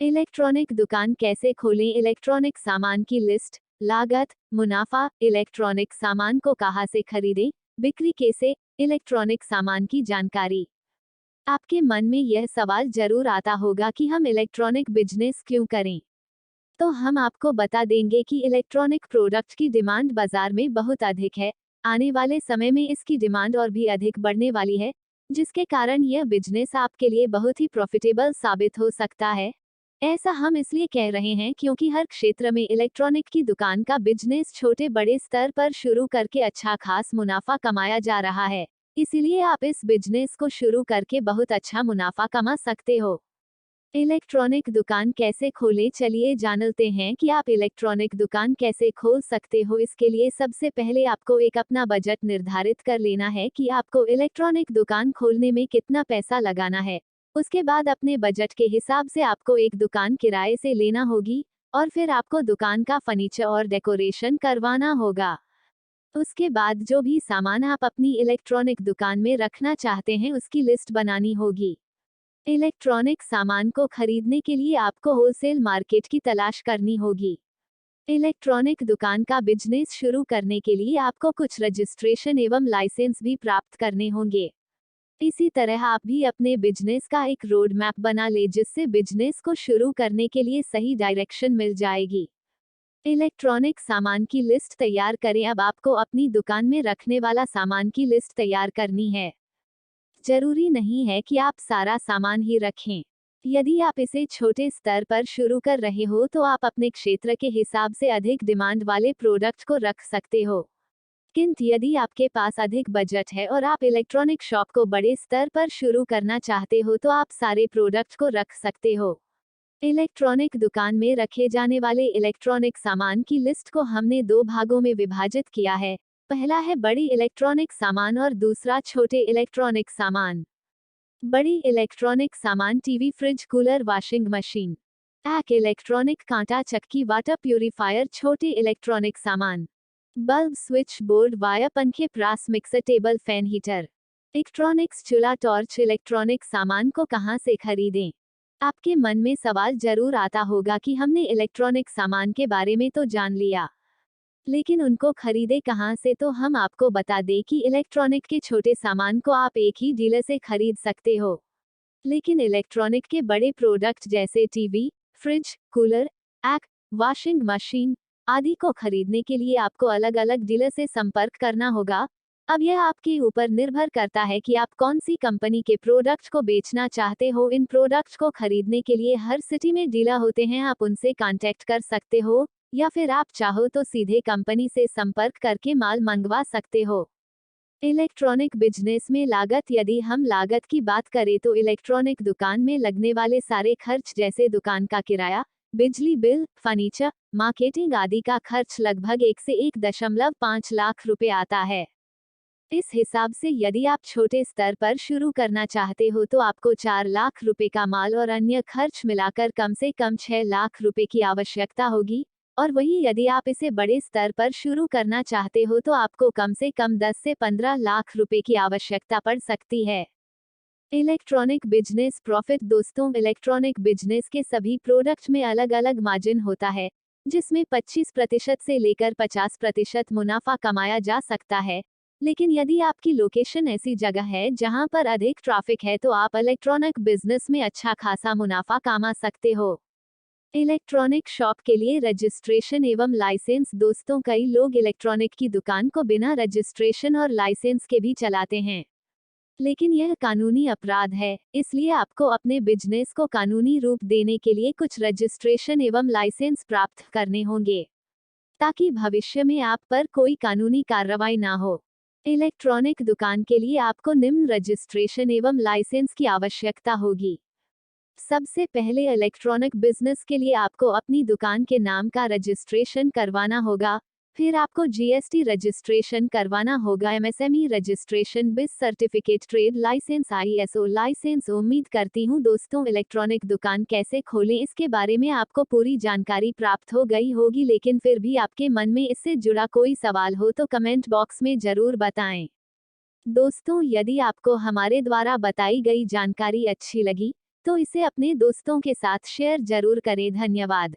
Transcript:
Electronic दुकान कैसे खोलें? इलेक्ट्रॉनिक सामान की लिस्ट, लागत, मुनाफा, इलेक्ट्रॉनिक सामान को कहां से खरीदें, बिक्री कैसे, इलेक्ट्रॉनिक सामान की जानकारी। आपके मन में यह सवाल जरूर आता होगा कि हम इलेक्ट्रॉनिक बिजनेस क्यों करें। तो हम आपको बता देंगे कि इलेक्ट्रॉनिक प्रोडक्ट की डिमांड बाजार में बहुत अधिक है। आने वाले समय में इसकी डिमांड और भी अधिक बढ़ने वाली है, जिसके कारण यह बिजनेस आपके लिए बहुत ही प्रॉफिटेबल साबित हो सकता है। ऐसा हम इसलिए कह रहे हैं क्योंकि हर क्षेत्र में इलेक्ट्रॉनिक की दुकान का बिजनेस छोटे बड़े स्तर पर शुरू करके अच्छा खास मुनाफा कमाया जा रहा है। इसीलिए आप इस बिजनेस को शुरू करके बहुत अच्छा मुनाफा कमा सकते हो। इलेक्ट्रॉनिक दुकान कैसे खोलें? चलिए जानते हैं कि आप इलेक्ट्रॉनिक दुकान कैसे खोल सकते हो। इसके लिए सबसे पहले आपको एक अपना बजट निर्धारित कर लेना है कि आपको इलेक्ट्रॉनिक दुकान खोलने में कितना पैसा लगाना है। उसके बाद अपने बजट के हिसाब से आपको एक दुकान किराए से लेना होगी और फिर आपको दुकान का फर्नीचर और डेकोरेशन करवाना होगा। उसके बाद जो भी सामान आप अपनी इलेक्ट्रॉनिक दुकान में रखना चाहते हैं उसकी लिस्ट बनानी होगी। इलेक्ट्रॉनिक सामान को खरीदने के लिए आपको होलसेल मार्केट की तलाश करनी होगी। इलेक्ट्रॉनिक दुकान का बिजनेस शुरू करने के लिए आपको कुछ रजिस्ट्रेशन एवं लाइसेंस भी प्राप्त करने होंगे। इसी तरह आप भी अपने बिजनेस का एक रोड मैप बना ले जिससे बिजनेस को शुरू करने के लिए सही डायरेक्शन मिल जाएगी। इलेक्ट्रॉनिक सामान की लिस्ट तैयार करें। अब आपको अपनी दुकान में रखने वाला सामान की लिस्ट तैयार करनी है। जरूरी नहीं है कि आप सारा सामान ही रखें। यदि आप इसे छोटे स्तर पर शुरू कर रहे हो तो आप अपने क्षेत्र के हिसाब से अधिक डिमांड वाले प्रोडक्ट को रख सकते हो। किंतु यदि आपके पास अधिक बजट है और आप इलेक्ट्रॉनिक शॉप को बड़े स्तर पर शुरू करना चाहते हो तो आप सारे प्रोडक्ट को रख सकते हो। इलेक्ट्रॉनिक दुकान में रखे जाने वाले इलेक्ट्रॉनिक सामान की लिस्ट को हमने दो भागों में विभाजित किया है। पहला है बड़ी इलेक्ट्रॉनिक सामान और दूसरा छोटे इलेक्ट्रॉनिक सामान। बड़ी इलेक्ट्रॉनिक सामान TV, fridge, cooler, washing machine, एक इलेक्ट्रॉनिक कांटा, चक्की, वाटर प्यूरिफायर। छोटे इलेक्ट्रॉनिक सामान बल्ब, स्विच बोर्ड, वायर, पंखे, press, mixer, table fan, heater. Electronics चूल्हा, टॉर्च। इलेक्ट्रॉनिक सामान को कहां से खरीदें? आपके मन में सवाल जरूर आता होगा कि हमने इलेक्ट्रॉनिक सामान के बारे में तो जान लिया, लेकिन उनको खरीदे कहां से। तो हम आपको बता दें कि इलेक्ट्रॉनिक के छोटे सामान को आप एक ही डीलर से खरीद सकते हो, लेकिन इलेक्ट्रॉनिक के बड़े प्रोडक्ट जैसे टीवी, फ्रिज, कूलर, एक, वॉशिंग मशीन आदि को खरीदने के लिए आपको अलग अलग डीलर से संपर्क करना होगा। अब यह आपके ऊपर निर्भर करता है कि आप कौन सी कंपनी के प्रोडक्ट को बेचना चाहते हो। इन प्रोडक्ट को खरीदने के लिए हर सिटी में डीलर होते हैं, आप उनसे कांटेक्ट कर सकते हो या फिर आप चाहो तो सीधे कंपनी से संपर्क करके माल मंगवा सकते हो। इलेक्ट्रॉनिक बिजनेस में लागत। यदि हम लागत की बात करें तो इलेक्ट्रॉनिक दुकान में लगने वाले सारे खर्च जैसे दुकान का किराया, बिजली बिल, फर्नीचर, मार्केटिंग आदि का खर्च लगभग 1 से 1.5 लाख रुपए आता है। इस हिसाब से यदि आप छोटे स्तर पर शुरू करना चाहते हो तो आपको 4 लाख रुपए का माल और अन्य खर्च मिलाकर कम से कम 6 लाख रुपए की आवश्यकता होगी। और वही यदि आप इसे बड़े स्तर पर शुरू करना चाहते हो तो आपको कम से कम 10 से 15 लाख रुपए की आवश्यकता पड़ सकती है। Electronic business profit. दोस्तों, इलेक्ट्रॉनिक बिजनेस के सभी प्रोडक्ट में अलग अलग मार्जिन होता है, जिसमें 25% से लेकर 50% मुनाफा कमाया जा सकता है। लेकिन यदि आपकी लोकेशन ऐसी जगह है जहां पर अधिक ट्रैफिक है तो आप इलेक्ट्रॉनिक बिजनेस में अच्छा खासा मुनाफा कमा सकते हो। इलेक्ट्रॉनिक शॉप के लिए रजिस्ट्रेशन एवं लाइसेंस। दोस्तों, कई लोग इलेक्ट्रॉनिक की दुकान को बिना रजिस्ट्रेशन और लाइसेंस के भी चलाते हैं, लेकिन यह कानूनी अपराध है। इसलिए आपको अपने बिजनेस को कानूनी रूप देने के लिए कुछ रजिस्ट्रेशन एवं लाइसेंस प्राप्त करने होंगे, ताकि भविष्य में आप पर कोई कानूनी कार्रवाई ना हो। इलेक्ट्रॉनिक दुकान के लिए आपको निम्न रजिस्ट्रेशन एवं लाइसेंस की आवश्यकता होगी। सबसे पहले इलेक्ट्रॉनिक बिजनेस के लिए आपको अपनी दुकान के नाम का रजिस्ट्रेशन करवाना होगा। फिर आपको जीएसटी रजिस्ट्रेशन करवाना होगा, MSME registration, BIS certificate, trade licence, ISO licence. उम्मीद करती हूँ दोस्तों इलेक्ट्रॉनिक दुकान कैसे खोलें इसके बारे में आपको पूरी जानकारी प्राप्त हो गई होगी, लेकिन फिर भी आपके मन में इससे जुड़ा कोई सवाल हो तो कमेंट बॉक्स में जरूर बताएं। दोस्तों, यदि आपको हमारे द्वारा बताई गई जानकारी अच्छी लगी तो इसे अपने दोस्तों के साथ शेयर जरूर करें। धन्यवाद।